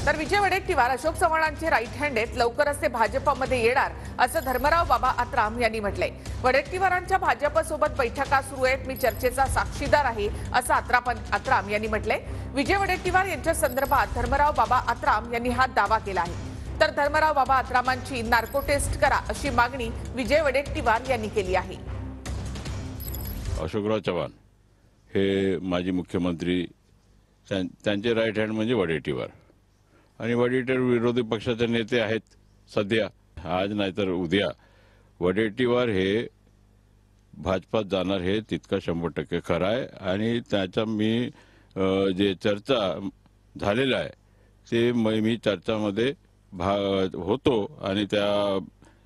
तर विजय Wadettiwar Ashok चव्हाणांचे right hand आहेत, लवकरच ते भाजपमध्ये येणार असं धर्मराव बाबा आत्राम यांनी म्हटलंय। वडेट्टीवारांच्या भाजपसोबत बैठका सुरू आहेत, मी चर्चेचा साक्षीदार आहे असं आत्राम यांनी म्हटलंय। विजय वडेट्टीवार यांच्या संदर्भात धर्मराव बाबा आत्राम यांनी हा दावा केला आहे। तर धर्मराव बाबा आत्रामांची नार्को टेस्ट करा अशी मागणी विजय वडेट्टीवार यांनी केली आहे। अशोकराव चव्हाण हे माजी मुख्यमंत्री, त्यांचे राईट हँड म्हणजे वडेट्टीवार, आणि वडेट्टीवार विरोधी पक्षाचे नेते आहेत सध्या, आज नाहीतर उद्या। वडेट्टीवार हे भाजपात जाणार हे तितका 100% खरं आहे, आणि त्याचा मी जे चर्चा झालेला आहे ते मी चर्चामध्ये होतो, आणि त्या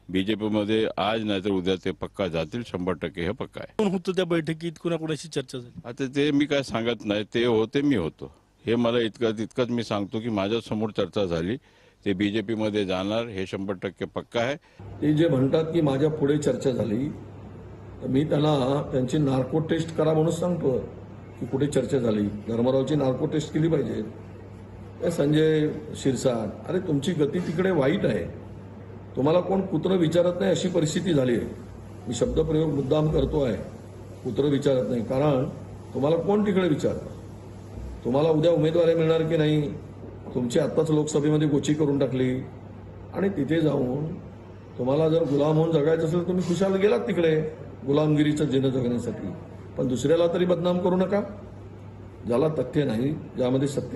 बीजेपी मध्ये आज नाहीतर उद्या ते पक्का जातील, 100% हे पक्का आहे। कोण होतं त्या बैठकीत, कोणाकोणाशी चर्चा झाली? आता ते मी काय सांगत नाही, ते होते मी होतो हे मला तितकंच मी सांगतो की माझ्या समोर चर्चा झाली, ते बीजेपी मध्ये जाणार हे 100% पक्का आहे। ते जे म्हणतात की माझ्या पुढे चर्चा झाली, तर मी त्यांना त्यांची नार्को टेस्ट करा म्हणून सांगतो की कुठे चर्चा झाली। धर्मरावची नार्को टेस्ट केली पाहिजे। संजय शिरसाट, अरे तुमची गती तिकडे वाईट आहे, तुम्हाला कोण कुत्रं विचारत नाही अशी परिस्थिती झाली आहे। मी शब्दप्रयोग मुद्दाम करतो आहे, कुत्रं विचारत नाही, कारण तुम्हाला कोण तिकडे विचारतं? तुम्हाला उद्या उमेदवारी मिळणार की नाही, तुमची आत्ताच लोकसभेमध्ये गोची करून टाकली, आणि तिथे जाऊन तुम्हाला जर गुलाम होऊन जगायचं असेल तर तुम्ही खुशाल गेलात तिकडे गुलामगिरीचं जीवन जगण्यासाठी, पण दुसऱ्याला तरी बदनाम करू नका। ज्याला तथ्य नाही, ज्यामध्ये सत्य